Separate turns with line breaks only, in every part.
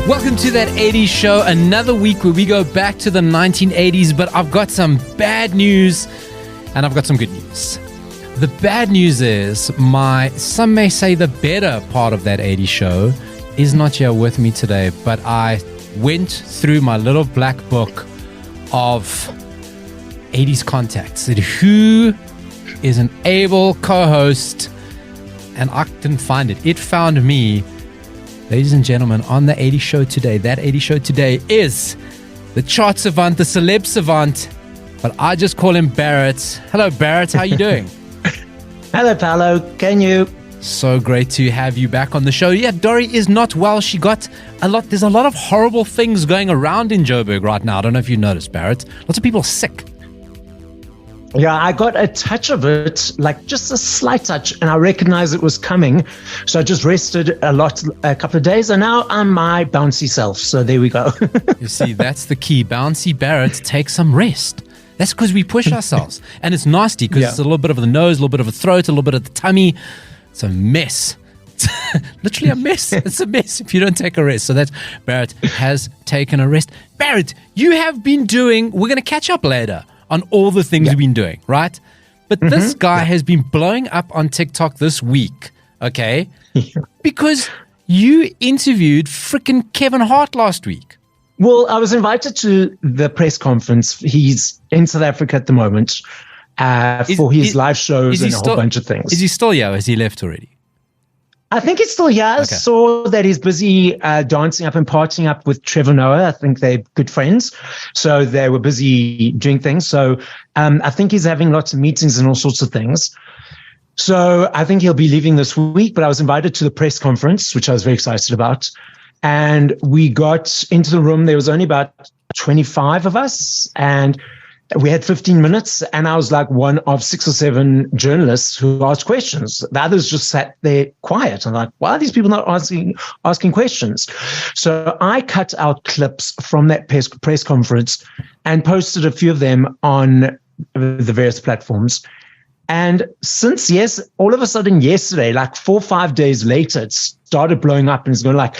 Welcome to That 80s Show, another week where we go back to the 1980s, but I've got some bad news and I've got some good news. The bad news is some may say the better part of That 80s Show is not here with me today, but I went through my little black book of 80s contacts. Who is an able co-host? And I didn't find it. It found me. Ladies and gentlemen, on the 80s Show today, That 80s Show today is the chart savant, the celeb savant, but I just call him Barret. Hello, Barret. How are you doing?
Hello, Paulo. Can you?
So great to have you back on the show. Yeah, Dori is not well. She got there's a lot of horrible things going around in Joburg right now. I don't know if you noticed, Barret. Lots of people sick.
Yeah, I got a touch of it, like just a slight touch, and I recognized it was coming. So I just rested a couple of days, and now I'm my bouncy self. So there we go.
You see, that's the key. Bouncy Barret, take some rest. That's because we push ourselves. And it's nasty because it's a little bit of the nose, a little bit of the throat, a little bit of the tummy. It's a mess. Literally a mess. It's a mess if you don't take a rest. So that's Barret has taken a rest. Barret, you have been doing, we're going to catch up later on all the things you've been doing, right? But this guy has been blowing up on TikTok this week, okay? Because you interviewed freaking Kevin Hart last week.
Well, I was invited to the press conference. He's in South Africa at the moment for his live shows and a whole bunch of things.
Is he still here or has he left already?
I think he's still here. I saw that he's busy dancing up and partying up with Trevor Noah. I think they're good friends. So they were busy doing things. So I think he's having lots of meetings and all sorts of things. So I think he'll be leaving this week, but I was invited to the press conference, which I was very excited about. And we got into the room. There was only about 25 of us, and we had 15 minutes, and I was like one of 6 or 7 journalists who asked questions. The others just sat there quiet. I'm like, why are these people not asking questions? So I cut out clips from that press conference and posted a few of them on the various platforms. And since all of a sudden yesterday, like 4 or 5 days later, it started blowing up and it's going like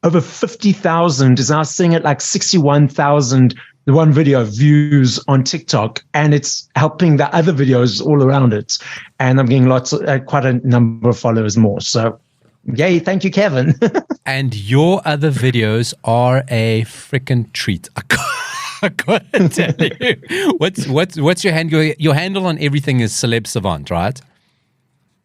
over 50,000, is now sitting at like 61,000 the one video views on TikTok, and it's helping the other videos all around it. And I'm getting quite a number of followers more. So, yay, thank you, Kevin.
And your other videos are a freaking treat. I gotta tell you. What's your handle? Your handle on everything is Celeb Savant, right?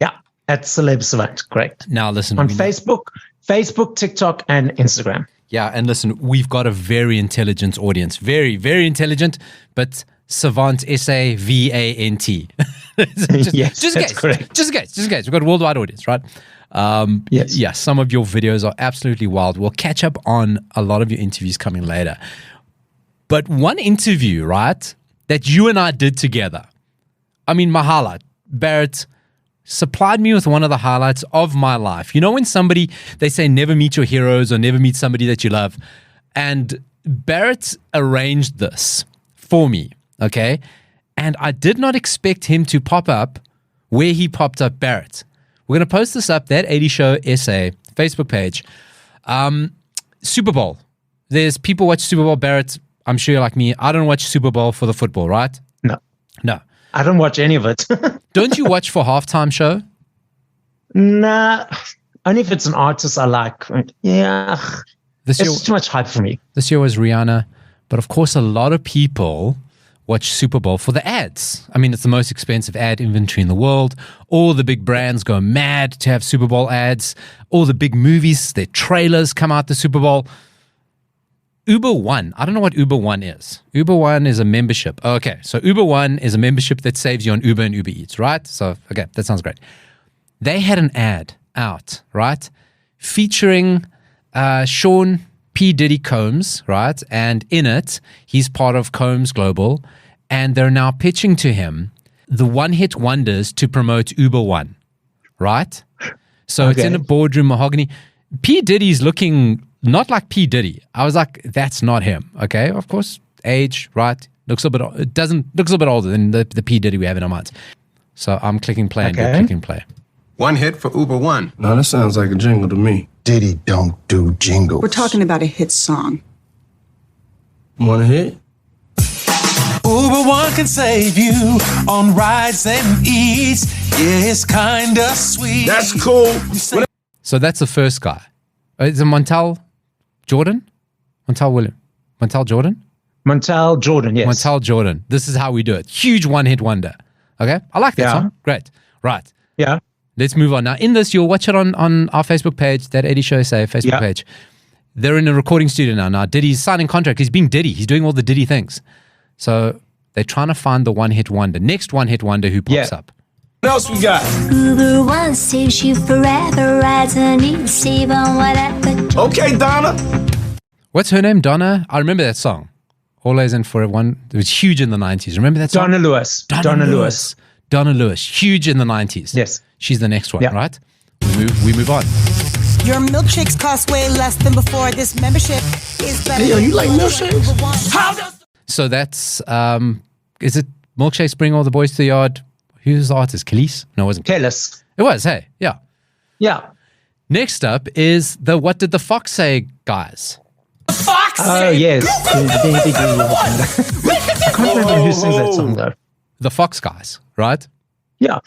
Yeah, at Celeb Savant, correct.
Now listen.
On Facebook, TikTok, and Instagram.
Yeah, and listen, we've got a very intelligent audience. Very, very intelligent, but Savant, S-A-V-A-N-T.
Yes, that's correct.
Just in case. We've got a worldwide audience, right?
Yes.
Yeah, some of your videos are absolutely wild. We'll catch up on a lot of your interviews coming later. But one interview, right, that you and I did together, I mean, my highlight, Barret supplied me with one of the highlights of my life. You know when they say never meet your heroes or never meet somebody that you love? And Barret arranged this for me, okay? And I did not expect him to pop up where he popped up, Barret. We're going to post this up, That 80 Show SA, Facebook page. Super Bowl. There's people watch Super Bowl, Barret. I'm sure you're like me. I don't watch Super Bowl for the football, right? No.
I don't watch any of it.
Don't you watch for halftime show?
Nah, only if it's an artist I like. Yeah, it's too much hype for me.
This year was Rihanna, but of course a lot of people watch Super Bowl for the ads. I mean, it's the most expensive ad inventory in the world. All the big brands go mad to have Super Bowl ads. All the big movies, their trailers come out the Super Bowl. Uber One. I don't know what Uber One is. Uber One is a membership. Okay, so Uber One is a membership that saves you on Uber and Uber Eats, right? So, okay, that sounds great. They had an ad out, right, featuring Sean P. Diddy Combs, right? And in it, he's part of Combs Global, and they're now pitching to him the one-hit wonders to promote Uber One, right? So It's in a boardroom, mahogany. P. Diddy's looking not like P. Diddy. I was like, that's not him. Okay, of course, age, right? Looks a bit older than the P. Diddy we have in our minds. So I'm clicking play and you're clicking play.
One hit for Uber One.
No, that sounds like a jingle to me.
Diddy don't do jingles.
We're talking about a hit song.
Want a hit?
Uber One can save you on rides and eats. Yeah, it's kinda sweet.
That's cool.
So that's the first guy. Is it Montel Jordan? Montel Jordan?
Montel Jordan, yes.
Montel Jordan. This is how we do it. Huge one-hit wonder. Okay? I like that song. Great. Right.
Yeah.
Let's move on. Now, in this, you'll watch it on our Facebook page, that 80 Show SA Facebook page. They're in a recording studio now. Now, Diddy's signing contract. He's being Diddy. He's doing all the Diddy things. So they're trying to find the one-hit wonder. Next one-hit wonder who pops up.
What else we got?
Uber One saves you forever. Rides and eats, save on whatever.
Okay, Donna.
What's her name? Donna? I remember that song. Always and Forever One. It was huge in the 90s. Remember that song?
Donna Lewis.
Donna Lewis. Huge in the 90s.
Yes.
She's the next one, right? We move on.
Your milkshakes cost way less than before. This membership is better.
Hey, yo, you like milkshakes?
How does
So that's, is it Milkshakes Bring All the Boys to the Yard? Who's the artist? Khalees? No, it wasn't.
Kellis.
It was, hey, yeah.
Yeah.
Next up is the What Did the Fox Say guys.
Fox?
Oh, yes. I can't remember who sings that song, though.
The Fox guys, right?
Yeah.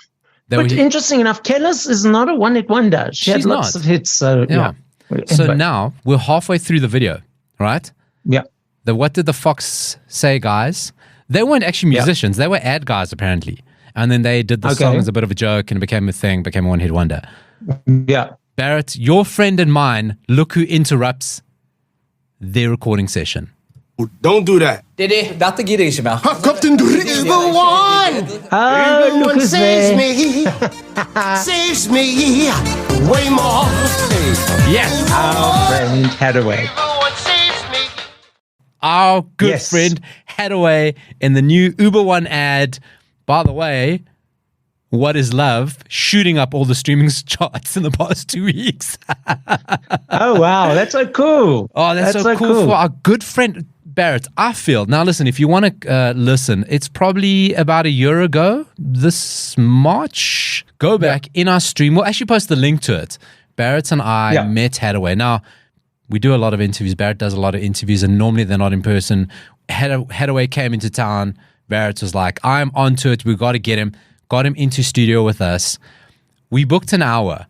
But interesting enough, Kellis is not a one-hit wonder. She had lots of hits. So, yeah.
So now we're halfway through the video, right?
Yeah.
The What Did the Fox Say guys, they weren't actually musicians. They were ad guys, apparently. And then they did the song as a bit of a joke and it became a thing, became a one-hit wonder.
Yeah.
Barret, your friend and mine, look who interrupts their recording session.
Don't do that.
Diddy, dette gidder jeg ikke mer.
Captain Uber One.
Oh, look who's
saves
there.
me. Saves me way more.
Yes.
Our friend Hathaway.
Our good friend Hathaway in the new Uber One ad. By the way, What Is Love shooting up all the streaming charts in the past 2 weeks.
Oh, wow. That's so cool.
Oh, that's so cool for our good friend Barret. I feel, now listen, if you want to listen, it's probably about a year ago, this March. Go back in our stream. We'll actually post the link to it. Barret and I met Hathaway. Now, we do a lot of interviews. Barret does a lot of interviews, and normally they're not in person. Hathaway came into town. Barret was like, I'm onto it. We got to get him. Got him into studio with us. We booked an hour.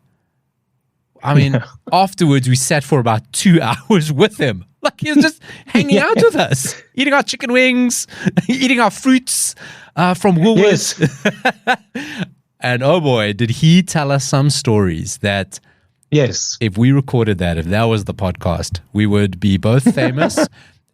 I mean, afterwards, we sat for about 2 hours with him. Like, he was just hanging out with us, eating our chicken wings, eating our fruits from Woolworths. Yes. And oh boy, did he tell us some stories that if we recorded that, if that was the podcast, we would be both famous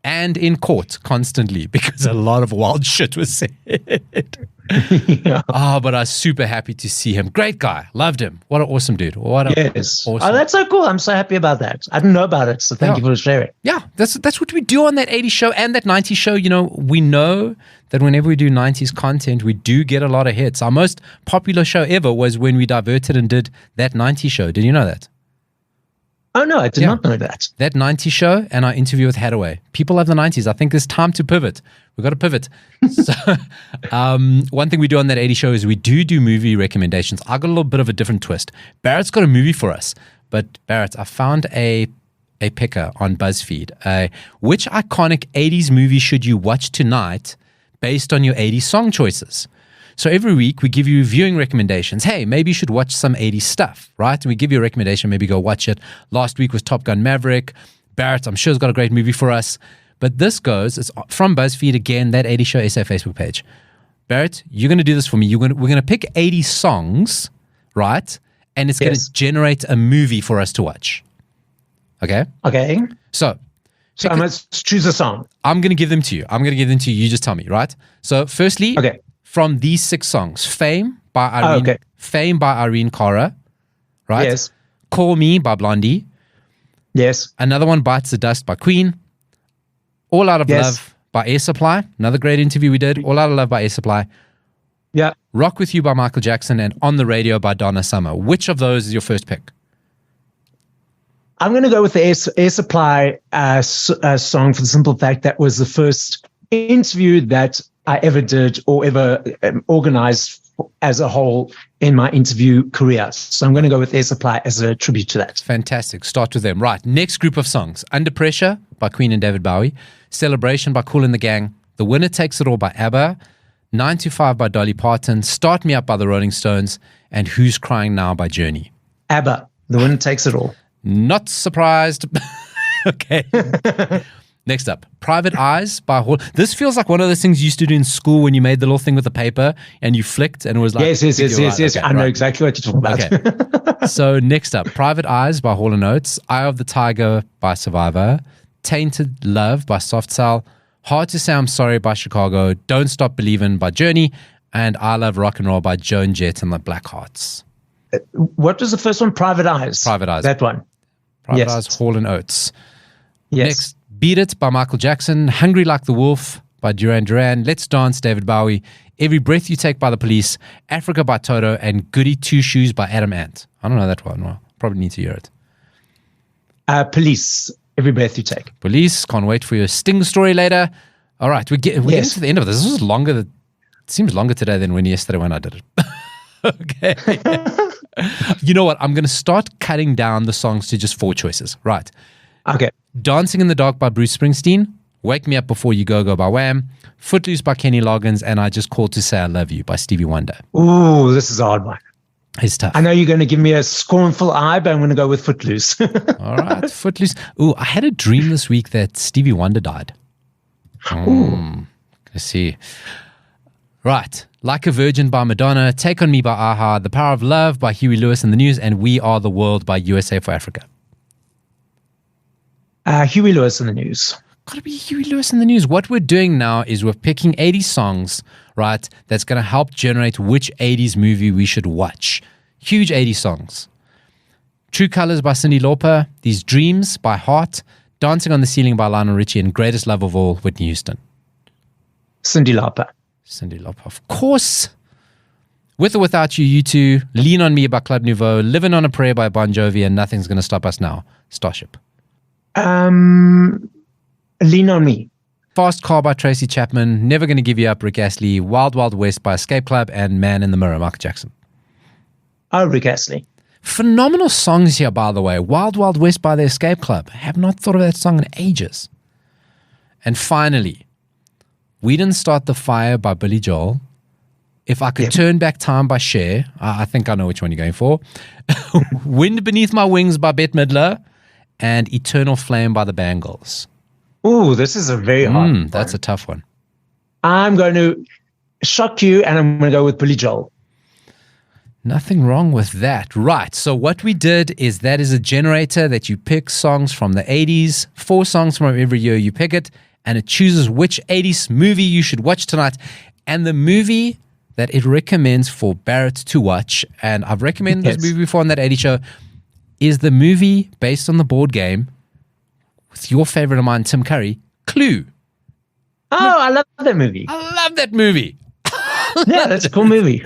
and in court constantly because a lot of wild shit was said. But I was super happy to see him. Great guy. Loved him. What an awesome dude. What a awesome.
Oh, that's so cool. I'm so happy about that. I didn't know about it, so thank you for sharing.
Yeah, that's what we do on that 80s show and that 90s show. You know, we know that whenever we do 90s content, we do get a lot of hits. Our most popular show ever was when we diverted and did that 90s show. Did you know that?
Oh, no, I did not know that.
That 90s show and our interview with Hathaway. People love the 90s. I think it's time to pivot. We've got to pivot. So, one thing we do on that 80s show is we do movie recommendations. I got a little bit of a different twist. Barrett's got a movie for us. But Barret, I found a picker on BuzzFeed. Which iconic 80s movie should you watch tonight based on your 80s song choices? So every week we give you viewing recommendations. Hey, maybe you should watch some 80s stuff, right? And we give you a recommendation, maybe go watch it. Last week was Top Gun Maverick. Barret, I'm sure, has got a great movie for us. But this goes, it's from BuzzFeed again, that 80 Show SA Facebook page. Barret, you're going to do this for me. We're going to pick 80 songs, right? And it's going to generate a movie for us to watch. Okay?
Okay.
So
I must choose a song.
I'm going to give them to you. You just tell me, right? So firstly, from these 6 songs, Fame by Irene Cara, right?
Yes.
Call Me by Blondie.
Yes.
Another one, Bites the Dust by Queen. All Out of Love by Air Supply. Another great interview we did. All Out of Love by Air Supply.
Yeah.
Rock With You by Michael Jackson and On the Radio by Donna Summer. Which of those is your first pick?
I'm going to go with the Air Supply song for the simple fact that was the first interview that I ever did or ever organized as a whole in my interview career. So I'm going to go with Air Supply as a tribute to that.
Fantastic. Start with them. Right. Next group of songs. Under Pressure by Queen and David Bowie. Celebration by Kool and the Gang. The Winner Takes It All by ABBA. 9 to 5 by Dolly Parton. Start Me Up by the Rolling Stones. And Who's Crying Now by Journey.
ABBA. The Winner Takes It All.
Not surprised. Okay. Next up, Private Eyes by Hall. This feels like one of those things you used to do in school when you made the little thing with the paper and you flicked and it was like...
Yes.
Okay,
I know exactly what you're talking about.
Okay. So next up, Private Eyes by Hall & Oates, Eye of the Tiger by Survivor, Tainted Love by Soft Cell, Hard to Say I'm Sorry by Chicago, Don't Stop Believin' by Journey, and I Love Rock and Roll by Joan Jett and the Blackhearts.
What was the first one? Private Eyes.
Private Eyes.
That one.
Private Eyes, Hall & Oates.
Yes.
Next, Beat It by Michael Jackson, Hungry Like the Wolf by Duran Duran, Let's Dance, David Bowie, Every Breath You Take by The Police, Africa by Toto, and Goody Two Shoes by Adam Ant. I don't know that one. Well, probably need to hear it.
Police, Every Breath You Take.
Police, can't wait for your Sting story later. All right, we're getting to the end of this. This was longer. It seems longer today than yesterday when I did it. Okay. You know what? I'm going to start cutting down the songs to just 4 choices. Right.
Okay.
Dancing in the Dark by Bruce Springsteen, Wake Me Up Before You Go by Wham, Footloose by Kenny Loggins, and I Just Called to Say I Love You by Stevie Wonder.
Ooh, this is a hard one.
It's tough.
I know you're going to give me a scornful eye, but I'm going to go with Footloose.
All right, Footloose. Ooh, I had a dream this week that Stevie Wonder died. Let's see. Right. Like a Virgin by Madonna, Take On Me by Aha, The Power of Love by Huey Lewis and the News, and We Are the World by USA for Africa.
Huey Lewis in the News.
Got to be Huey Lewis in the News. What we're doing now is we're picking 80 songs, right, that's going to help generate which 80s movie we should watch. Huge 80 songs. True Colors by Cyndi Lauper, These Dreams by Heart, Dancing on the Ceiling by Lionel Richie, and Greatest Love of All, Whitney Houston.
Cyndi Lauper.
Cyndi Lauper, of course. With or Without You, U2, Lean on Me by Club Nouveau, Living on a Prayer by Bon Jovi, and Nothing's Gonna Stop Us Now, Starship.
Lean on Me.
Fast Car by Tracy Chapman, Never Gonna Give You Up, Rick Astley, Wild Wild West by Escape Club, and Man in the Mirror, Michael Jackson.
Oh, Rick Astley.
Phenomenal songs here, by the way. Wild Wild West by the Escape Club. I have not thought of that song in ages. And finally, We Didn't Start the Fire by Billy Joel. If I Could Turn Back Time by Cher. I think I know which one you're going for. Wind Beneath My Wings by Bette Midler. And Eternal Flame by the Bangles.
Ooh, this is a very hard one.
That's a tough one.
I'm going to shock you, and I'm going to go with Billy Joel.
Nothing wrong with that. Right. So what we did is that is a generator that you pick songs from the 80s, 4 songs from every year you pick it, and it chooses which 80s movie you should watch tonight. And the movie that it recommends for Barret to watch, and I've recommended this movie before on that 80s show, is the movie based on the board game with your favorite of mine, Tim Curry, Clue.
Oh, I love that movie.
I love that movie.
Yeah, that's a cool movie.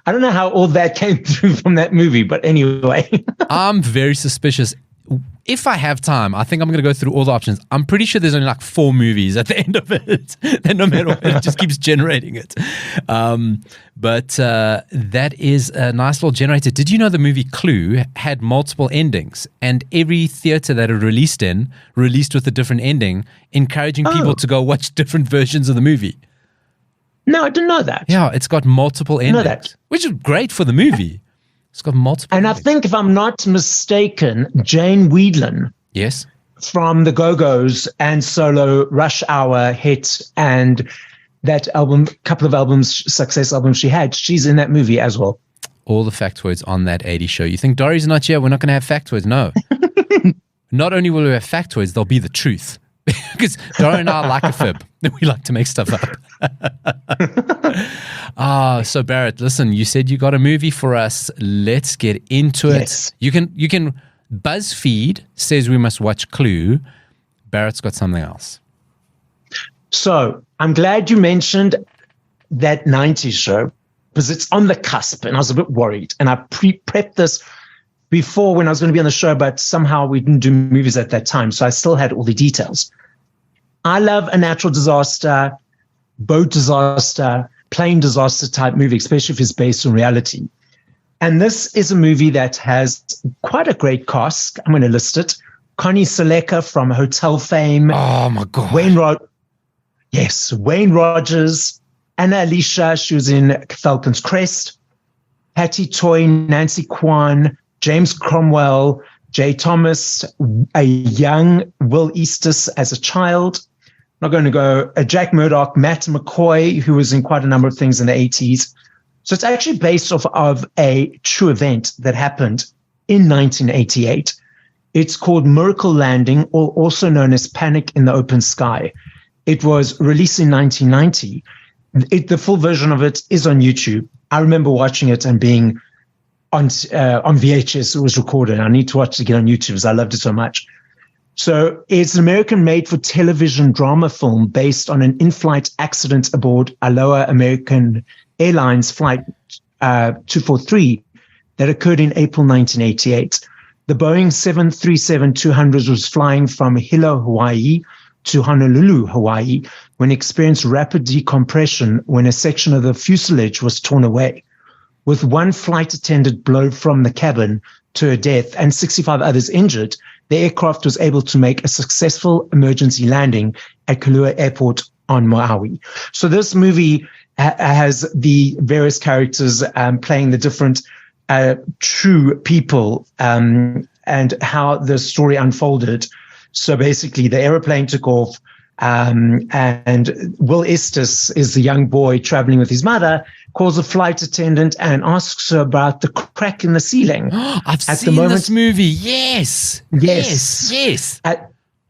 I don't know how all that came through from that movie, but anyway.
I'm very suspicious. If I have time, I think I'm going to go through all the options. I'm pretty sure there's only like 4 movies at the end of it. And no matter what, it just keeps generating it. But that is a nice little generator. Did you know the movie Clue had multiple endings? And every theater that it released in, released with a different ending, encouraging people to go watch different versions of the movie.
No, I didn't know that.
Yeah, it's got multiple endings.
I know that.
Which is great for the movie. It's got multiple
And
endings.
I think, if I'm not mistaken, Jane Weedlin
Yes.
from the Go-Go's and solo Rush Hour hit and that album, couple of albums, success albums she had, she's in that movie as well.
All the factoids on that 80s show. You think Dori's not here? We're not going to have factoids. No. Not only will we have factoids, they'll be the truth. Because Dori and I like a fib. We like to make stuff up. So Barret, listen, you said you got a movie for us. Let's get into it.
Yes.
You can BuzzFeed says we must watch Clue. Barrett's got something else.
So I'm glad you mentioned that 90s show because it's on the cusp and I was a bit worried. And I prepped this before when I was going to be on the show, but somehow we didn't do movies at that time. So I still had all the details. I love a natural disaster, boat disaster, plane disaster type movie, especially if it's based on reality. And this is a movie that has quite a great cast. I'm going to list it. Connie Sellecca from Hotel fame.
Oh my God.
Wayne Rogers, Anna Alicia, she was in Falcon's Crest, Patty Toy, Nancy Kwan, James Cromwell, Jay Thomas, a young Will Eastus as a child. I'm not going to go, Jack Murdoch, Matt McCoy, who was in quite a number of things in the 80s. So it's actually based off of a true event that happened in 1988. It's called Miracle Landing, or also known as Panic in the Open Sky. It was released in 1990. The full version of it is on YouTube. I remember watching it and being on VHS. It was recorded. I need to watch it again on YouTube because I loved it so much. So it's an American made-for-television drama film based on an in-flight accident aboard Aloha American Airlines Flight 243 that occurred in April 1988. The Boeing 737-200 was flying from Hilo, Hawaii to Honolulu, Hawaii, when it experienced rapid decompression when a section of the fuselage was torn away. With one flight attendant blown from the cabin to her death and 65 others injured, the aircraft was able to make a successful emergency landing at Kailua Airport on Maui. So this movie has the various characters playing the different true people and how the story unfolded. So basically, the aeroplane took off, and Will Estes is the young boy traveling with his mother, calls a flight attendant and asks her about the crack in the ceiling.
I've seen this movie. Yes.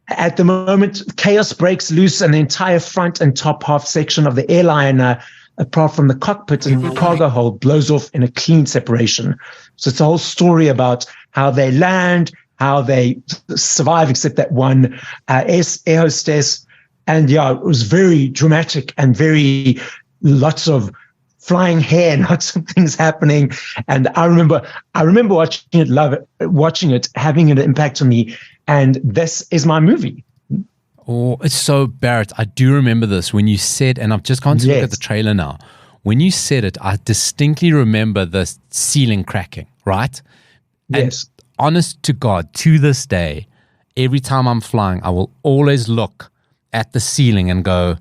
At
the moment, chaos breaks loose, and the entire front and top half section of the airliner, apart from the cockpit and cargo hold, blows off in a clean separation. So it's a whole story about how they land, how they survive, except that one air hostess. And yeah, it was very dramatic and very lots of flying hair and lots of things happening. And I remember watching it, having an impact on me. And this is my movie.
Oh, it's so, Barret, I do remember this when you said, and I've just gone to look at the trailer now. When you said it, I distinctly remember the ceiling cracking, right?
Yes.
And honest to God, to this day, every time I'm flying, I will always look at the ceiling and go,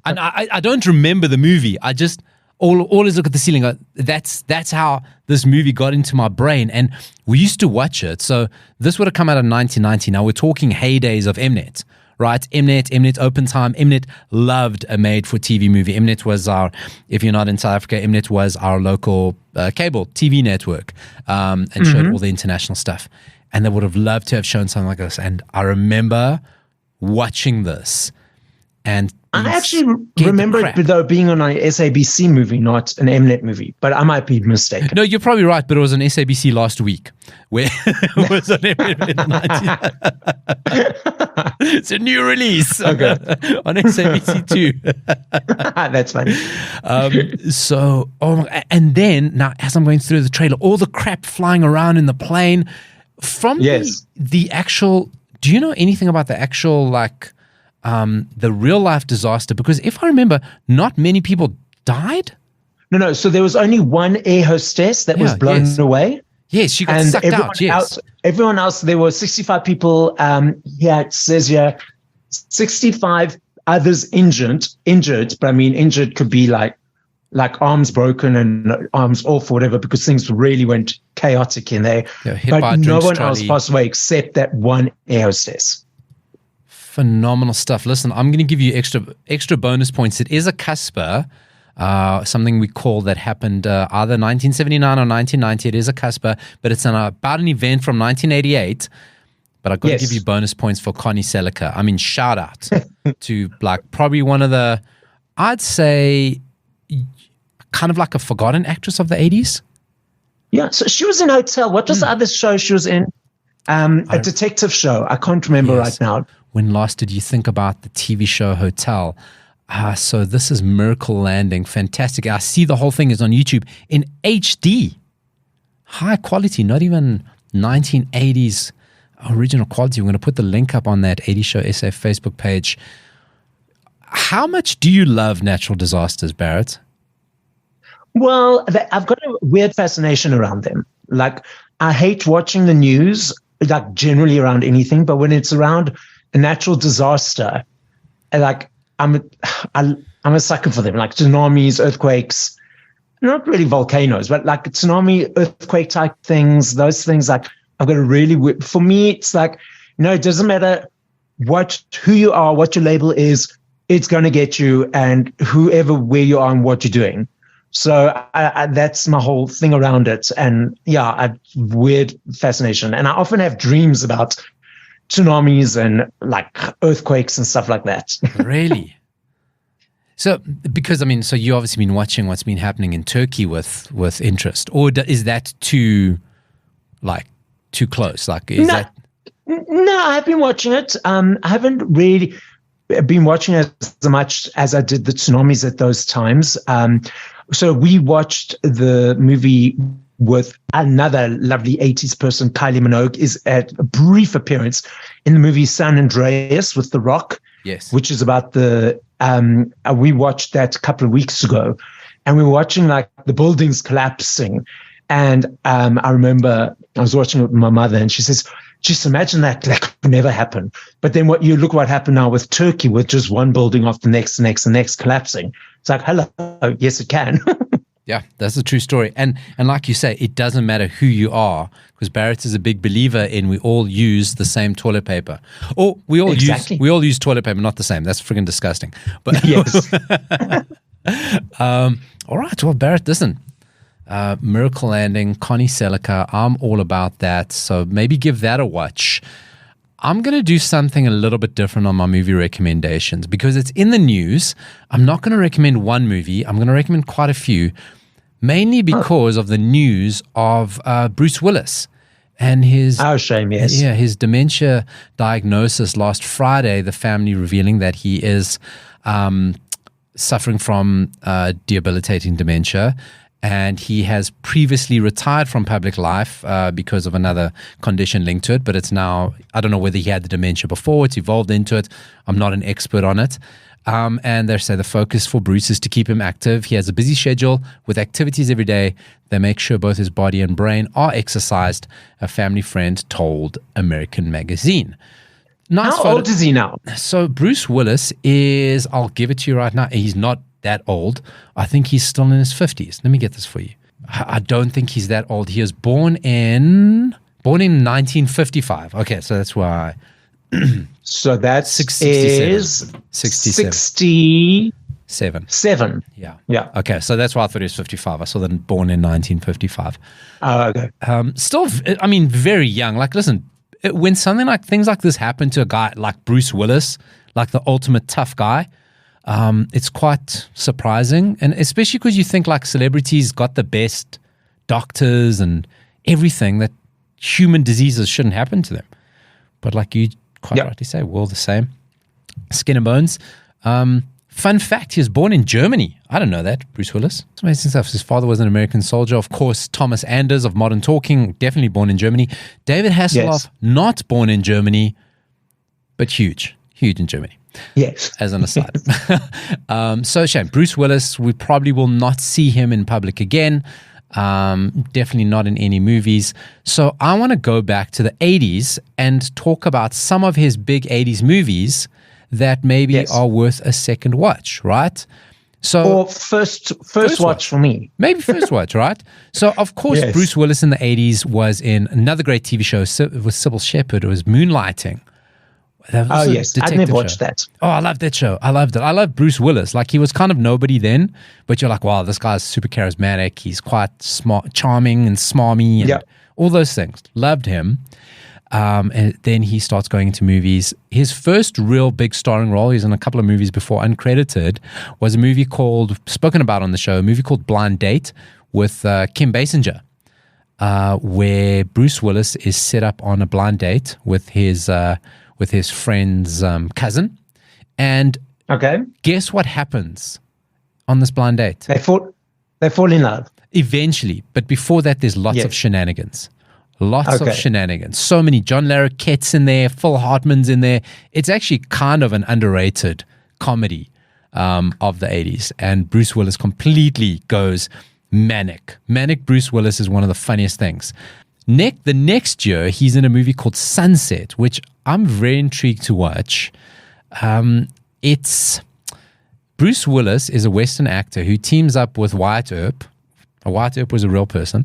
and I don't remember the movie. I just always look at the ceiling. Go, that's how this movie got into my brain. And we used to watch it. So this would have come out in 1990. Now we're talking heydays of Mnet, right? Mnet Open Time. Mnet loved a made-for-TV movie. Mnet was our, if you're not in South Africa, Mnet was our local cable TV network and showed all the international stuff. And they would have loved to have shown something like this. And I remember watching this. And
I actually remember it, though, being on an SABC movie, not an Mnet movie. But I might be mistaken.
No, you're probably right. But it was on SABC last week, where it was on Mnet in the 90s. It's a new release on SABC 2.
That's funny.
And then now, as I'm going through the trailer, all the crap flying around in the plane from the actual. Do you know anything about the actual the real life disaster? Because if I remember, not many people died. No.
So there was only one air hostess that was blown away.
Yes, she got sucked out. Yes.
Everyone else, there were 65 people. It says here 65 others injured. But I mean, injured could be like arms broken and arms off or whatever, because things really went chaotic in there. But no one else passed away except that one air hostess.
Phenomenal stuff. Listen, I'm going to give you extra bonus points. It is a Casper, something we call that happened either 1979 or 1990. It is a Casper, but it's about an event from 1988. But I've got to give you bonus points for Connie Sellecca. I mean, shout out to probably one of the, I'd say, kind of like a forgotten actress of the 80s.
Yeah, so she was in Hotel. What was the other show she was in? A detective show. I can't remember right now.
When last did you think about the TV show Hotel? So this is Miracle Landing. Fantastic. I see the whole thing is on YouTube in HD. High quality, not even 1980s original quality. We're going to put the link up on that 80 Show SA Facebook page. How much do you love natural disasters, Barret?
Well, I've got a weird fascination around them. Like, I hate watching the news, like generally around anything, but when it's around a natural disaster, like I'm a sucker for them. Like tsunamis, earthquakes, not really volcanoes, but like tsunami, earthquake type things. Those things, like I've got a really for me, it's like, it doesn't matter who you are, what your label is, it's going to get you, and where you are and what you're doing. So that's my whole thing around it. And yeah, I have weird fascination. And I often have dreams about tsunamis and like earthquakes and stuff like that.
Really? So, because so you obviously been watching what's been happening in Turkey with interest, or is that too close? Like, is that?
No, I've been watching it. I haven't really been watching it as much as I did the tsunamis at those times. So we watched the movie with another lovely 80s person, Kylie Minogue, is at a brief appearance in the movie San Andreas with The Rock.
Yes.
Which is about we watched that a couple of weeks ago, and we were watching like the buildings collapsing. And I remember I was watching it with my mother, and she says, just imagine that could never happen. But then look what happened now with Turkey, with just one building after the next collapsing. It's like, hello, yes, it can.
Yeah, that's a true story. And like you say, it doesn't matter who you are, because Barret is a big believer in we all use the same toilet paper. Or we all use toilet paper, not the same. That's friggin' disgusting. But
yes.
All right, well, Barret, listen. Miracle Landing, Connie Sellecca, I'm all about that. So maybe give that a watch. I'm going to do something a little bit different on my movie recommendations because it's in the news. I'm not going to recommend one movie. I'm going to recommend quite a few, mainly because of the news of Bruce Willis and his
shame, yes.
Yeah, his dementia diagnosis last Friday, the family revealing that he is suffering from debilitating dementia. And he has previously retired from public life because of another condition linked to it. But it's now, I don't know whether he had the dementia before, it's evolved into it. I'm not an expert on it. And they say the focus for Bruce is to keep him active. He has a busy schedule with activities every day. They make sure both his body and brain are exercised, a family friend told American Magazine. Nice
How old is he now?
So Bruce Willis is, I'll give it to you right now, he's not that old. I think he's still in his 50s. Let me get this for you. I don't think he's that old. He was born in 1955. Okay, so that's why.
So that's
67.
67.
Yeah.
Yeah.
Okay, so that's why I thought he was 55. I saw that born in 1955.
Oh, okay.
Still, very young. Like, listen, when something like things like this happen to a guy like Bruce Willis, like the ultimate tough guy, it's quite surprising, and especially because you think like celebrities got the best doctors and everything, that human diseases shouldn't happen to them. But like you quite rightly say, we're all the same. Skin and bones. Fun fact, he was born in Germany. I don't know that, Bruce Willis. It's amazing stuff. His father was an American soldier. Of course, Thomas Anders of Modern Talking, definitely born in Germany. David Hasselhoff, not born in Germany, but huge in Germany.
Yes.
As an aside. So shame. Bruce Willis, we probably will not see him in public again. Definitely not in any movies. So I want to go back to the 80s and talk about some of his big 80s movies that maybe are worth a second watch, right? So, or
first watch for me.
Maybe first watch, right? So, of course, Bruce Willis in the 80s was in another great TV show with Sybil Shepherd. It was Moonlighting.
Yes. I've never watched that.
Oh, I loved that show. I loved it. I loved Bruce Willis. Like, he was kind of nobody then, but you're like, wow, this guy's super charismatic. He's quite smart, charming and smarmy and all those things. Loved him. And then he starts going into movies. His first real big starring role, he's in a couple of movies before, uncredited, was a movie spoken about on the show, a movie called Blind Date with Kim Basinger, where Bruce Willis is set up on a blind date with his friend's cousin. And guess what happens on this blind date?
They fall in love.
Eventually. But before that, there's lots of shenanigans. Lots of shenanigans. So many. John Larroquette's in there. Phil Hartman's in there. It's actually kind of an underrated comedy of the 80s. And Bruce Willis completely goes Manic Bruce Willis is one of the funniest things. The next year, he's in a movie called Sunset, which I'm very intrigued to watch. It's Bruce Willis is a Western actor who teams up with Wyatt Earp. Wyatt Earp was a real person.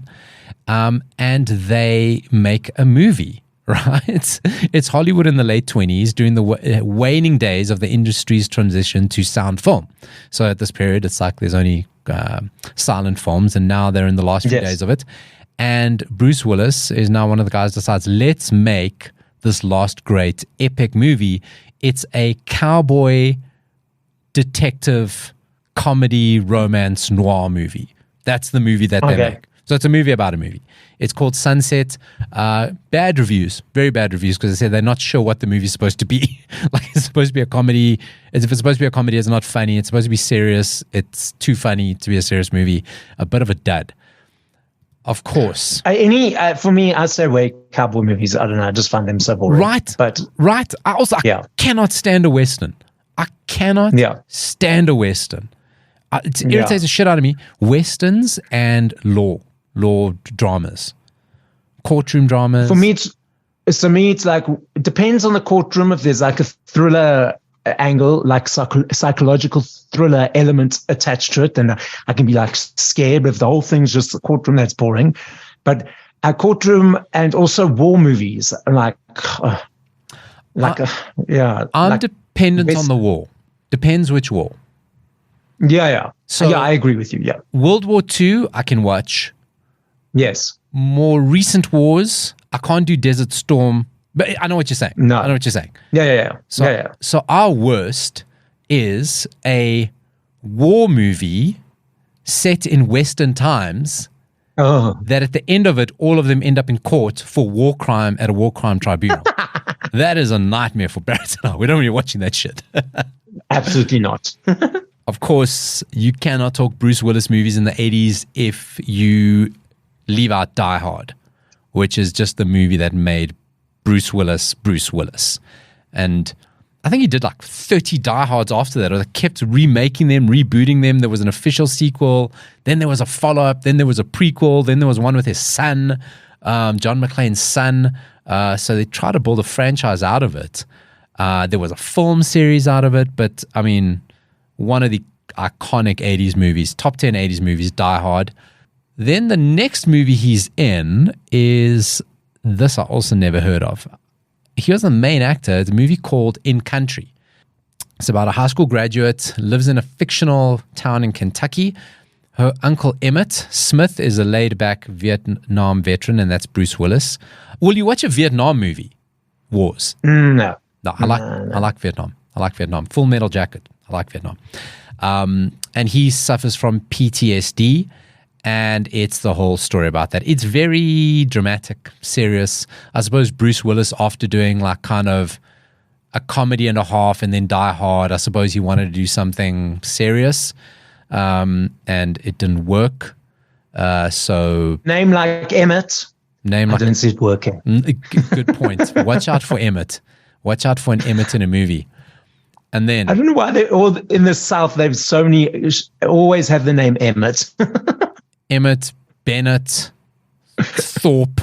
And they make a movie, right? It's Hollywood in the late 20s during the waning days of the industry's transition to sound film. So at this period, it's like there's only silent films, and now they're in the last few days of it. And Bruce Willis is now one of the guys decides, let's make this last great epic movie. It's a cowboy detective comedy romance noir movie. That's the movie that they make. So it's a movie about a movie. It's called Sunset. Bad reviews, very bad reviews, because they say they're not sure what the movie's supposed to be. Like, it's supposed to be a comedy. If it's supposed to be a comedy, it's not funny. It's supposed to be serious. It's too funny to be a serious movie. A bit of a dud. Of course.
For me, I say cowboy movies. I don't know. I just find them so boring.
Right.
But
I cannot stand a Western. I cannot stand a Western. It irritates the shit out of me. Westerns and law dramas, courtroom dramas. For me,
it's like, it depends on the courtroom. If there's like a thriller angle, like psychological thriller element attached to it, then I can be like scared. But if the whole thing's just the courtroom, that's boring. But a courtroom and also war movies, I'm
dependent on the war. Depends which war.
Yeah. So I agree with you. Yeah.
World War II, I can watch.
Yes.
More recent wars, I can't do Desert Storm, but I know what you're saying.
No.
I know what you're saying.
Yeah.
So our worst is a war movie set in Western times that at the end of it, all of them end up in court for war crime at a war crime tribunal. That is a nightmare for Barret and I. We don't really watching that shit.
Absolutely not.
Of course, you cannot talk Bruce Willis movies in the 80s if you leave out Die Hard, which is just the movie that made Bruce Willis. And I think he did like 30 Die Hards after that, or they kept remaking them, rebooting them. There was an official sequel, then there was a follow-up, then there was a prequel, then there was one with his son, John McClane's son. So they tried to build a franchise out of it. There was a film series out of it, but I mean, one of the iconic 80s movies, top 10 80s movies, Die Hard. Then the next movie he's in is this I also never heard of. He was the main actor. It's a movie called In Country. It's about a high school graduate, lives in a fictional town in Kentucky. Her uncle Emmett Smith is a laid-back Vietnam veteran, and that's Bruce Willis. Will you watch a Vietnam movie? Wars?
No.
I like Vietnam. I like Vietnam. Full Metal Jacket. I like Vietnam. And he suffers from PTSD, and it's the whole story about that. It's very dramatic, serious. I suppose Bruce Willis, after doing like kind of a comedy and a half and then Die Hard, I suppose he wanted to do something serious, and it didn't work. So
name like Emmett. I didn't see it working.
Good point. Watch out for Emmett. Watch out for an Emmett in a movie. And then
I don't know why they all in the South they've so many always have the name Emmett.
Emmett, Bennett, Thorpe.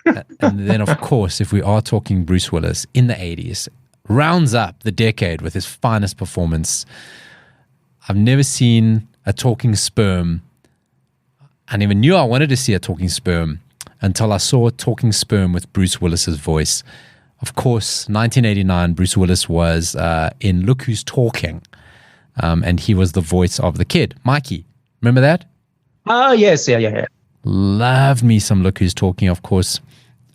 And then of course, if we are talking Bruce Willis in the 80s, rounds up the decade with his finest performance. I've never seen a talking sperm. I never knew I wanted to see a talking sperm until I saw a talking sperm with Bruce Willis's voice. Of course, 1989, Bruce Willis was in Look Who's Talking, and he was the voice of the kid, Mikey. Remember that?
Oh, yes. Yeah.
Loved me some Look Who's Talking, of course.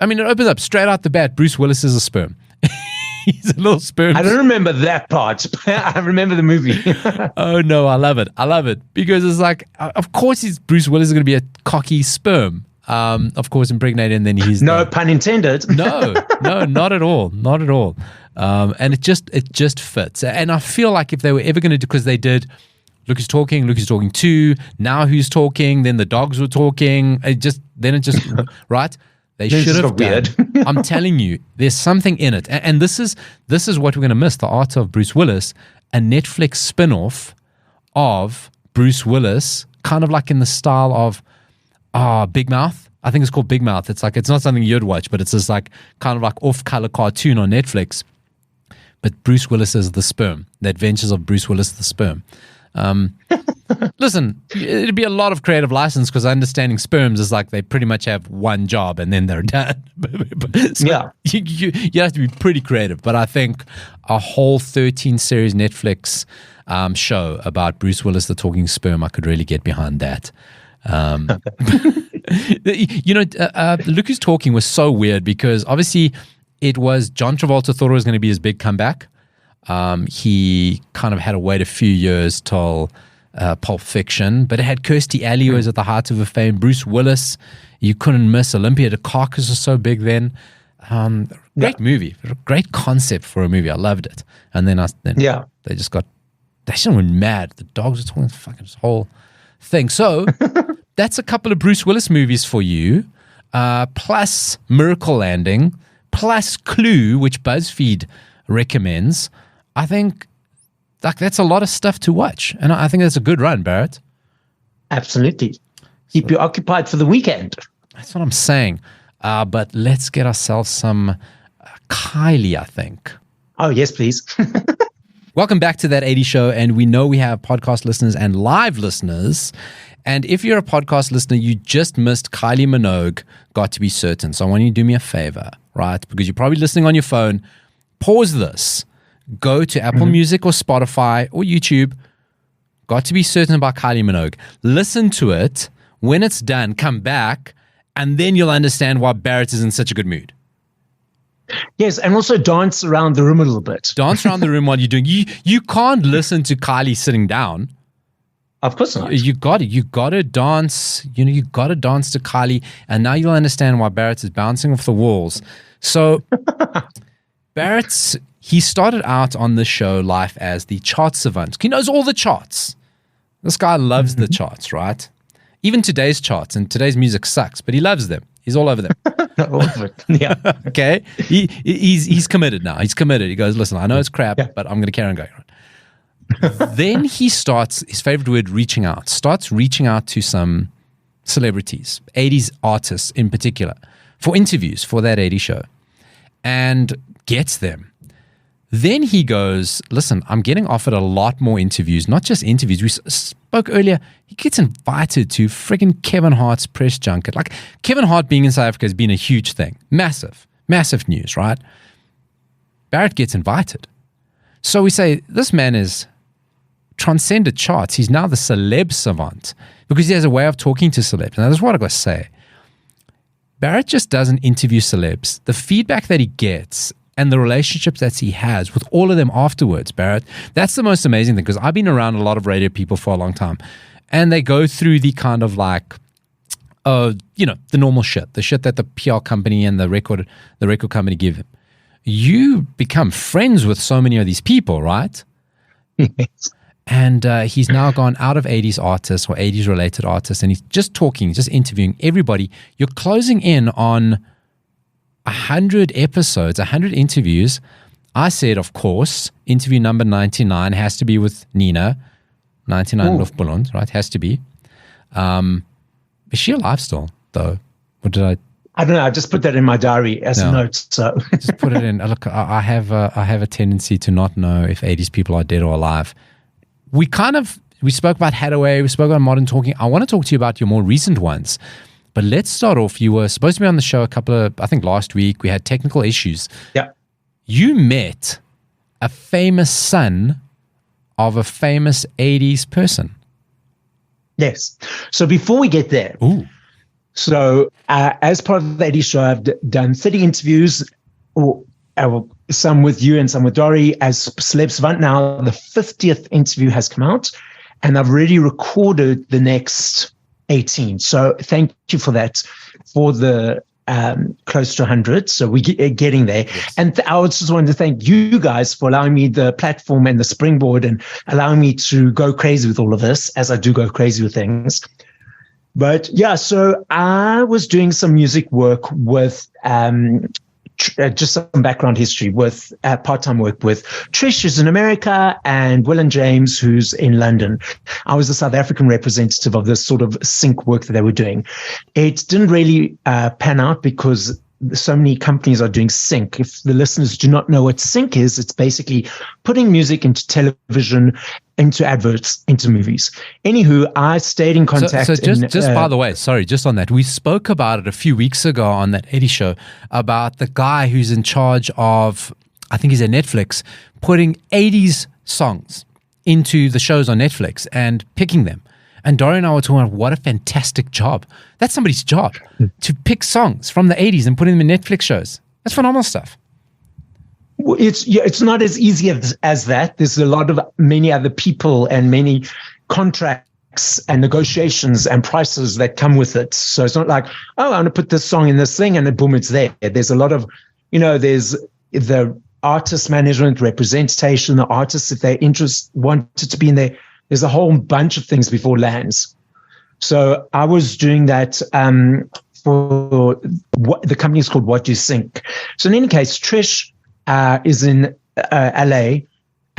I mean, it opens up straight out the bat. Bruce Willis is a sperm. He's a little sperm.
I don't remember that part. I remember the movie.
Oh, no, I love it. Because it's like, of course, Bruce Willis is going to be a cocky sperm. Of course, impregnated, and then he's
pun intended.
No, not at all. And it just fits. And I feel like if they were ever going to do, because they did Look Who's Talking 2, Now Who's Talking, then the dogs were talking. It just right. They should have done. I'm telling you, there's something in it, and this is what we're going to miss: the art of Bruce Willis, a Netflix spin-off of Bruce Willis kind of like in the style of Big Mouth. I think it's called Big Mouth. It's like, it's not something you'd watch, but it's this like kind of like off-color cartoon on Netflix. But Bruce Willis is the sperm. The Adventures of Bruce Willis the Sperm. Listen, it'd be a lot of creative license because understanding sperms is like they pretty much have one job and then they're done. So
Yeah.
You have to be pretty creative. But I think a whole 13-series Netflix show about Bruce Willis the talking sperm, I could really get behind that. Look Who's Talking was so weird because obviously it was John Travolta thought it was going to be his big comeback. He kind of had to wait a few years till Pulp Fiction, but it had Kirstie Alley, who was at the height of her fame. Bruce Willis, you couldn't miss. Olympia Dukakis was so big then. Great movie, great concept for a movie. I loved it. And then they just went mad. The dogs were talking fucking this whole thing. So that's a couple of Bruce Willis movies for you, plus Miracle Landing, plus Clue, which BuzzFeed recommends. I think that's a lot of stuff to watch, and I think that's a good run, Barret.
Absolutely. Keep you occupied for the weekend.
That's what I'm saying. But let's get ourselves some Kylie, I think.
Oh, yes, please.
Welcome back to That 80 Show, and we know we have podcast listeners and live listeners. And if you're a podcast listener, you just missed Kylie Minogue, Got to Be Certain. So I want you to do me a favor, right? Because you're probably listening on your phone. Pause this. Go to Apple Music or Spotify or YouTube. Got to Be Certain about Kylie Minogue. Listen to it. When it's done, come back, and then you'll understand why Barret is in such a good mood.
Yes, and also dance around the room a little bit.
Dance around the room while you're doing. You can't listen to Kylie sitting down.
Of course not.
You got to dance. You got to dance to Kylie, and now you'll understand why Barret is bouncing off the walls. So, he started out on the show life as the chart savant. He knows all the charts. This guy loves the charts, right? Even today's charts, and today's music sucks, but he loves them. He's all over them.
All of it. Yeah.
Okay? He's committed now. He's committed. He goes, listen, I know it's crap, but I'm going to carry on going. Then he starts, his favorite word, reaching out. Starts reaching out to some celebrities, 80s artists in particular, for interviews for That 80 Show, and gets them. Then he goes, listen, I'm getting offered a lot more interviews, not just interviews. We spoke earlier, he gets invited to friggin' Kevin Hart's press junket. Like, Kevin Hart being in South Africa has been a huge thing. Massive, massive news, right? Barret gets invited. So we say, this man is transcended charts. He's now the celeb savant because he has a way of talking to celebs. Now, that's what I got to say. Barret just doesn't interview celebs. The feedback that he gets and the relationships that he has with all of them afterwards, Barret, that's the most amazing thing, because I've been around a lot of radio people for a long time, and they go through the kind of like, the normal shit, the shit that the PR company and the record company give him. You become friends with so many of these people, right?
Yes.
And he's now gone out of 80s artists or 80s related artists, and he's just talking, just interviewing everybody. You're closing in on 100 episodes, 100 interviews. I said, of course, interview number 99 has to be with Nina. 99 Luftballons, right? Has to be. Is she alive still, though? Or did
I don't know. I just put that in my diary as a note. So
just put it in. Look, I have a tendency to not know if 80s people are dead or alive. We spoke about Hathaway. We spoke about Modern Talking. I want to talk to you about your more recent ones. But let's start off. You were supposed to be on the show I think last week. We had technical issues.
Yeah.
You met a famous son of a famous 80s person.
Yes. So before we get there, so as part of the 80s show, I've done 30 interviews, some with you and some with Dori as Celeb Savant. Now the 50th interview has come out, and I've already recorded the next 18. So thank you for that, for the close to 100. So we're getting there. Yes. And I just wanted to thank you guys for allowing me the platform and the springboard and allowing me to go crazy with all of this, as I do go crazy with things. But yeah, so I was doing some music work with just some background history with part-time work with Trish, who's in America, and Will and James, who's in London. I was the South African representative of this sort of sync work that they were doing. It didn't really pan out because so many companies are doing sync. If the listeners do not know what sync is, it's basically putting music into television, into adverts, into movies. Anywho, I stayed in contact.
So just by the way, sorry, just on that, we spoke about it a few weeks ago on that Eddie show about the guy who's in charge of, I think he's at Netflix, putting 80s songs into the shows on Netflix and picking them. And Dori and I were talking about what a fantastic job. That's somebody's job, to pick songs from the 80s and put them in Netflix shows. That's phenomenal stuff.
It's not as easy as that. There's many other people and many contracts and negotiations and prices that come with it. So it's not like, oh, I'm going to put this song in this thing and then boom, it's there. There's a lot of, there's the artist management, representation, the artists, if they wanted to be in there. There's a whole bunch of things before lands. So I was doing that for the company is called What You Sync. So in any case, Trish is in LA,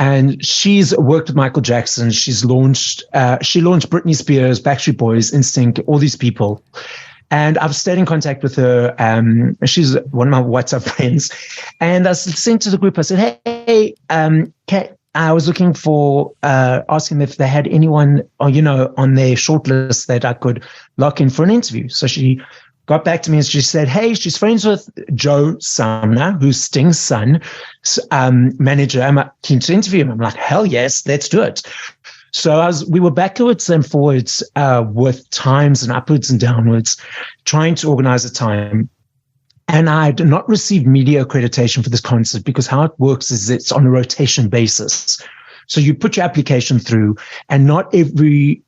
and she's worked with Michael Jackson. She launched Britney Spears, Backstreet Boys, NSYNC, all these people. And I've stayed in contact with her. She's one of my WhatsApp friends. And I sent to the group, I said, hey, I was looking for, asking if they had anyone, on their shortlist that I could lock in for an interview. So she got back to me and she said, hey, she's friends with Joe Sumner, who's Sting's son, manager. I'm keen to interview him. I'm like, hell yes, let's do it. So we were backwards and forwards with times and upwards and downwards, trying to organize a time. And I did not receive media accreditation for this concert because how it works is it's on a rotation basis. So you put your application through, and not every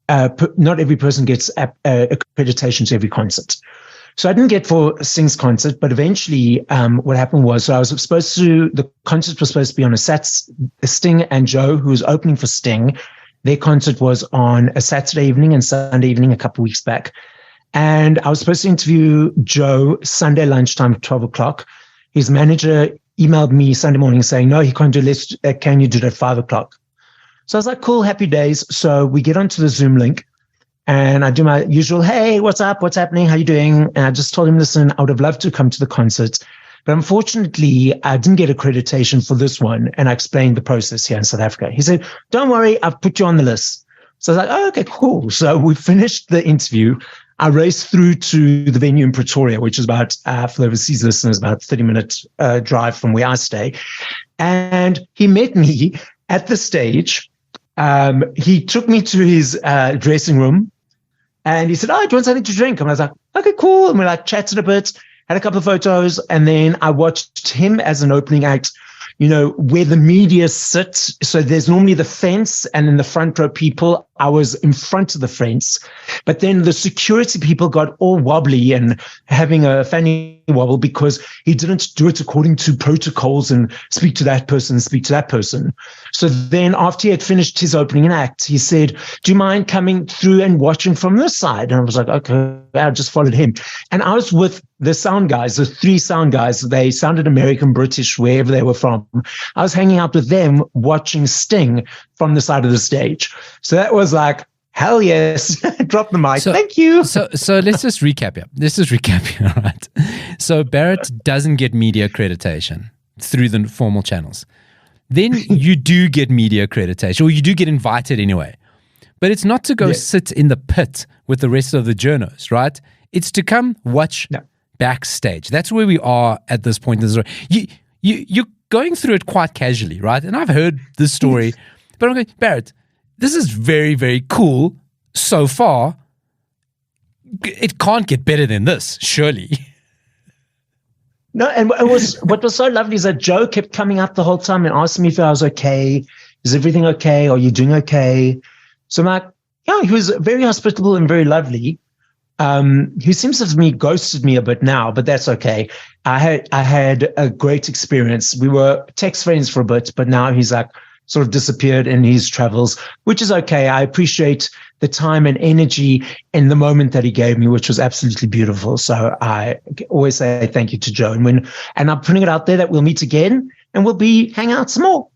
person gets accreditation to every concert. So I didn't get for Sting's concert, but eventually what happened was, the concert was supposed to be on Sting and Joe, who was opening for Sting. Their concert was on a Saturday evening and Sunday evening a couple of weeks back. And I was supposed to interview Joe Sunday lunchtime at 12 o'clock. His manager emailed me Sunday morning saying, no, he can't do this. Can you do it at 5 o'clock? So I was like, cool, happy days. So we get onto the Zoom link and I do my usual, hey, what's up? What's happening? How you doing? And I just told him, listen, I would have loved to come to the concert, but unfortunately I didn't get accreditation for this one. And I explained the process here in South Africa. He said, don't worry, I've put you on the list. So I was like, oh, okay, cool. So we finished the interview. I raced through to the venue in Pretoria, which is about, for the overseas listeners, about 30-minute drive from where I stay. And he met me at the stage. He took me to his dressing room and he said, oh, do you want something to drink? And I was like, okay, cool. And we chatted a bit, had a couple of photos. And then I watched him as an opening act, where the media sits. So there's normally the fence and then the front row people. I was in front of the fence, but then the security people got all wobbly and having a fanny wobble because he didn't do it according to protocols and speak to that person, speak to that person. So then after he had finished his opening act, he said, do you mind coming through and watching from this side? And I was like, okay, I just followed him. And I was with the sound guys, the 3 sound guys. They sounded American, British, wherever they were from. I was hanging out with them watching Sting from the side of the stage. So that was like, hell yes, drop the mic. Thank you.
So let's just recap here. All right. So Barret doesn't get media accreditation through the formal channels. Then you do get media accreditation, or you do get invited anyway. But it's not to go sit in the pit with the rest of the journos, right? It's to come watch backstage. That's where we are at this point in the story. You're going through it quite casually, right? And I've heard this story, but I'm going, Barret, this is very, very cool so far. It can't get better than this, surely.
No, and what was so lovely is that Joe kept coming up the whole time and asking me if I was okay. Is everything okay? Are you doing okay? So I'm like, yeah, he was very hospitable and very lovely. He seems to have ghosted me a bit now, but that's okay. I had a great experience. We were text friends for a bit, but now he's like sort of disappeared in his travels, which is okay. I appreciate the time and energy in the moment that he gave me, which was absolutely beautiful. So I always say thank you to Joe. And I'm putting it out there that we'll meet again and we'll hang out some more.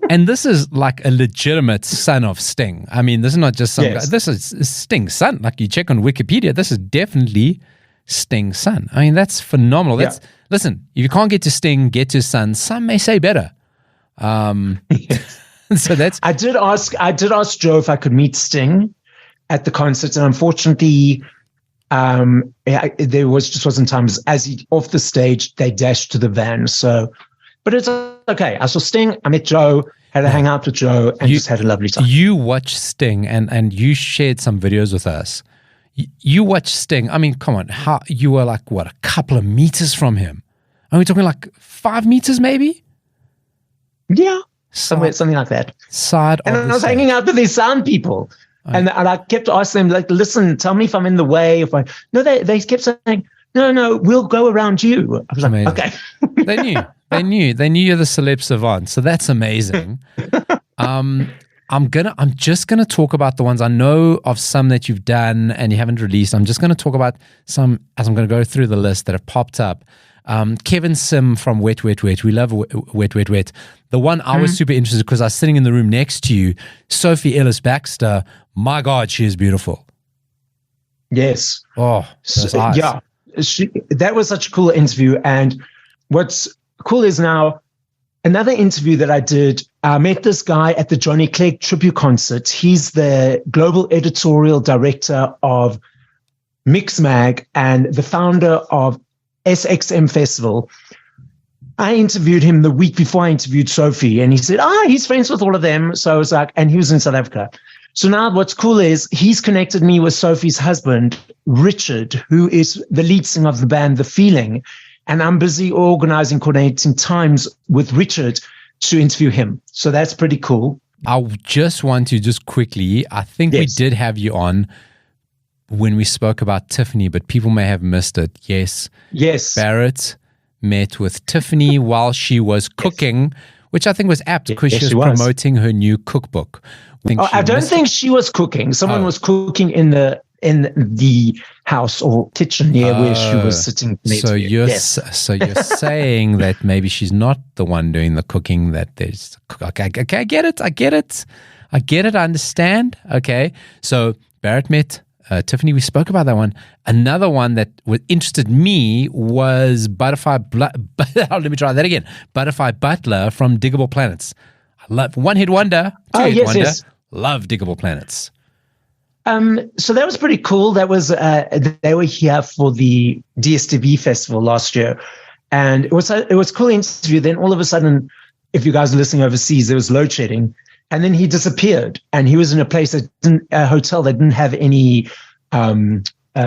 And this is like a legitimate son of Sting. I mean, this is not just some guy. This is Sting's son. Like you check on Wikipedia, this is definitely Sting's son. I mean, that's phenomenal. That's listen, if you can't get to Sting, get to his son. Some may say better. So that's.
I did ask Joe if I could meet Sting at the concert, and unfortunately, there wasn't time. As he off the stage, they dashed to the van. So, but it's okay. I saw Sting. I met Joe. Had a hangout with Joe, and just had a lovely time.
You watched Sting, and you shared some videos with us. You watched Sting. I mean, come on. How you were like what, a couple of meters from him? Are we talking like 5 meters, maybe?
Yeah, something like that.
And
I was hanging out with these sound people, and I kept asking them, like, "Listen, tell me if I'm in the way." They kept saying, "No, we'll go around you." I was like, "Okay."
They knew you're the Celeb Savant, so that's amazing. I'm just gonna talk about the ones I know of, some that you've done and you haven't released. I'm just gonna talk about some as I'm gonna go through the list that have popped up. Kevin Sim from Wet Wet Wet. We love Wet Wet Wet. The one I was super interested because I was sitting in the room next to you, Sophie Ellis Baxter. My God, she is beautiful.
Yes.
Oh, those eyes.
Yeah. That was such a cool interview. And what's cool is now another interview that I did. I met this guy at the Johnny Clegg tribute concert. He's the global editorial director of Mixmag and the founder of SXM Festival. I interviewed him the week before I interviewed Sophie, and he said, he's friends with all of them. So I was like, and he was in South Africa. So now what's cool is he's connected me with Sophie's husband, Richard, who is the lead singer of the band The Feeling. And I'm busy coordinating times with Richard to interview him. So that's pretty cool.
I just want to quickly, I think we did have you on when we spoke about Tiffany, but people may have missed it. Yes. Barret met with Tiffany while she was cooking, which I think was apt because she was promoting her new cookbook.
I don't think she was cooking. Someone was cooking in the house or kitchen near where she was sitting.
So you're saying that maybe she's not the one doing the cooking. That there's okay. I get it. I understand. Okay. So Barret met Tiffany. We spoke about that one. Another one that interested me was Butterfly. Let me try that again. Butterfly Butler from Diggable Planets. I love One Hit Wonder. Two-hit wonder. Yes. Love Diggable Planets.
So that was pretty cool. That was they were here for the DSTV festival last year, and it was a cool interview. Then all of a sudden, if you guys are listening overseas, there was load shedding, and then he disappeared. And he was in a hotel that didn't have any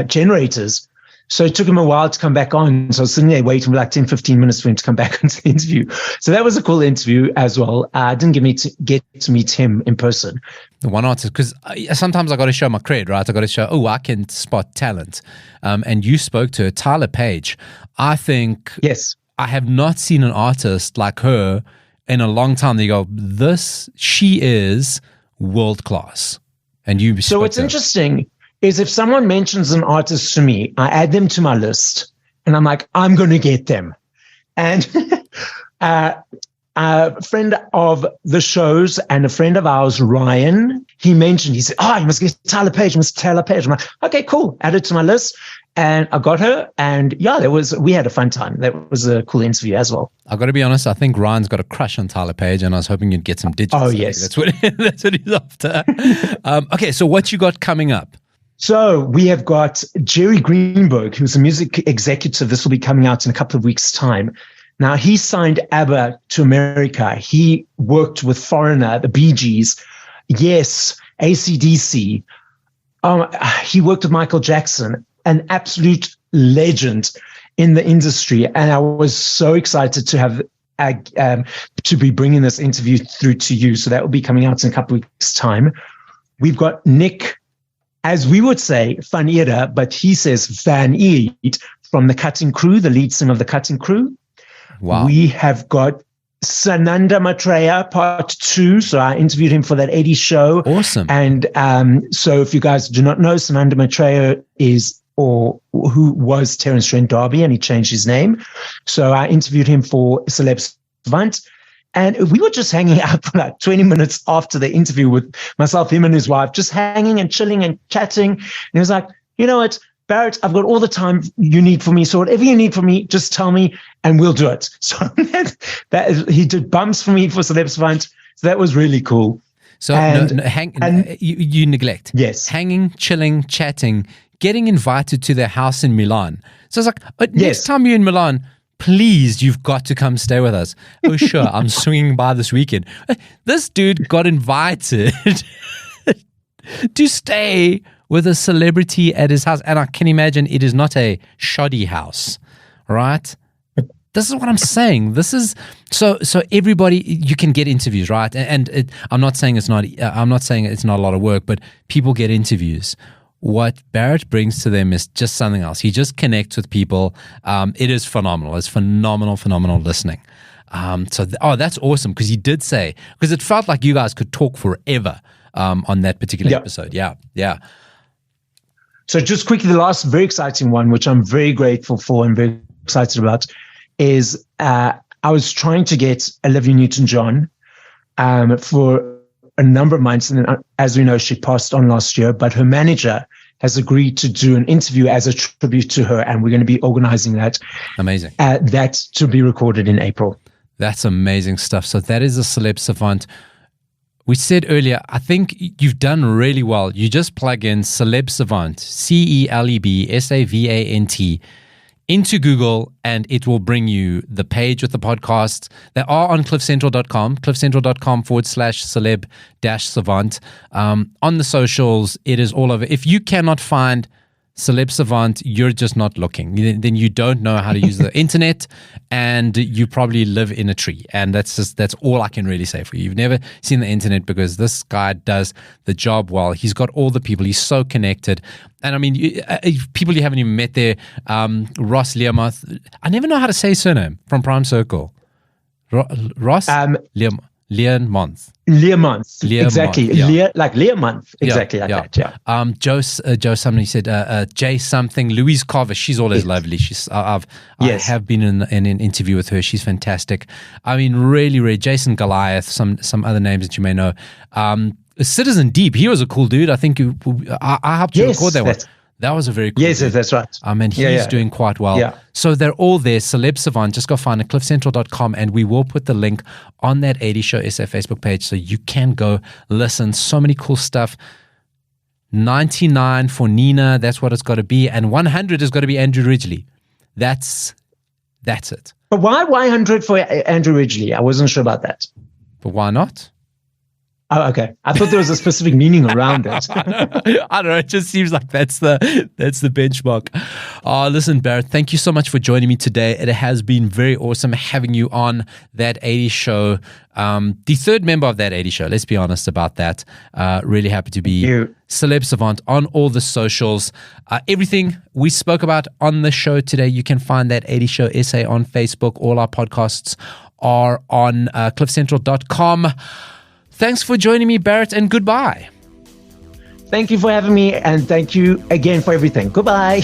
generators. So it took him a while to come back on. So I was sitting there waiting for like 10, 15 minutes for him to come back onto the interview. So that was a cool interview as well. I didn't get to meet him in person.
The one artist, because sometimes I got to show my cred, right? I got to show, I can spot talent. And you spoke to her, Tyler Page. I think I have not seen an artist like her in a long time. They go, she is world class. And you.
So what's interesting is if someone mentions an artist to me, I add them to my list, and I'm like, I'm going to get them. And a friend of the shows and a friend of ours, Ryan, he said, you must get Tyler Page, I'm like, okay, cool. Add it to my list. And I got her, and we had a fun time. That was a cool interview as well.
I got to be honest, I think Ryan's got a crush on Tyler Page, and I was hoping you'd get some digits.
Oh, yes.
That's what he's after. Okay, so what you got coming up?
So we have got Jerry Greenberg, who's a music executive. This will be coming out in a couple of weeks' time. Now, he signed ABBA to America. He worked with Foreigner, the Bee Gees, Yes, AC/DC. He worked with Michael Jackson, an absolute legend in the industry. And I was so excited to have to be bringing this interview through to you. So that will be coming out in a couple of weeks' time. We've got Nick, as we would say, Van Eerde, but he says Van Eerd from the Cutting Crew, the lead singer of the Cutting Crew.
Wow.
We have got Sananda Maitreya, part 2. So I interviewed him for that 80s show.
Awesome.
And so if you guys do not know, Sananda Maitreya who was Terence Trent D'Arby, and he changed his name. So I interviewed him for Celeb Savant. And we were just hanging out for like 20 minutes after the interview with myself, him and his wife, just hanging and chilling and chatting. And he was like, you know what, Barret, I've got all the time you need for me. So whatever you need from me, just tell me and we'll do it. So he did bumps for me for Celeb Savant. So that was really cool.
So you neglect.
Yes.
Hanging, chilling, chatting, getting invited to their house in Milan. So it's like, next time you're in Milan, please, you've got to come stay with us. Oh, sure, I'm swinging by this weekend. This dude got invited to stay with a celebrity at his house. And I can imagine it is not a shoddy house, right? This is what I'm saying. This is so everybody, you can get interviews, right? And I'm not saying it's not a lot of work, but people get interviews. What Barret brings to them is just something else. He just connects with people. It is phenomenal. It's phenomenal listening. That's awesome, because he did say, because it felt like you guys could talk forever on that particular episode. Yeah.
So just quickly, the last very exciting one, which I'm very grateful for and very excited about, is I was trying to get Olivia Newton-John for a number of months, and then, as we know, she passed on last year, but her manager has agreed to do an interview as a tribute to her, and we're going to be organizing that.
Amazing.
That to be recorded in April. That's
amazing stuff. So that is a Celeb Savant. We said earlier, I think you've done really well. You just plug in Celeb Savant, CELEB SAVANT, into Google, and it will bring you the page with the podcast. They are on cliffcentral.com, cliffcentral.com/celeb-savant. On the socials, it is all over. If you cannot find Celeb Savant, you're just not looking. Then you don't know how to use the internet, and you probably live in a tree. And that's all I can really say for you. You've never seen the internet, because this guy does the job well. He's got all the people. He's so connected. And I mean, people you haven't even met there. Ross Learmonth. I never know how to say his surname from Prime Circle. Ross Learmonth.
Learmonth, exactly. Yeah. Like Learmonth, exactly that. Yeah.
Joe something said. Jay something. Louise Carver. She's always lovely. I have been in an interview with her. She's fantastic. I mean, really. Jason Goliath. Some other names that you may know. Citizen Deep. He was a cool dude. I think I helped you record that one. That was a very cool
Yes,
dude.
That's right.
And he's doing quite well.
Yeah.
So they're all there. Celeb Savant, just go find it, cliffcentral.com, and we will put the link on that 80 Show SA Facebook page so you can go listen. So many cool stuff. 99 for Nina, that's what it's got to be. And 100 has got to be Andrew Ridgeley. That's it.
But why 100 for Andrew Ridgeley? I wasn't sure about that.
But why not?
Oh, okay. I thought there was a specific meaning around it.
I don't know. It just seems like that's the benchmark. Listen, Barret, thank you so much for joining me today. It has been very awesome having you on that 80 Show. The third member of that 80 Show. Let's be honest about that. Really happy to be Celeb Savant on all the socials. Everything we spoke about on the show today, you can find that 80 Show SA on Facebook. All our podcasts are on cliffcentral.com. Thanks for joining me, Barret, and goodbye.
Thank you for having me, and thank you again for everything. Goodbye.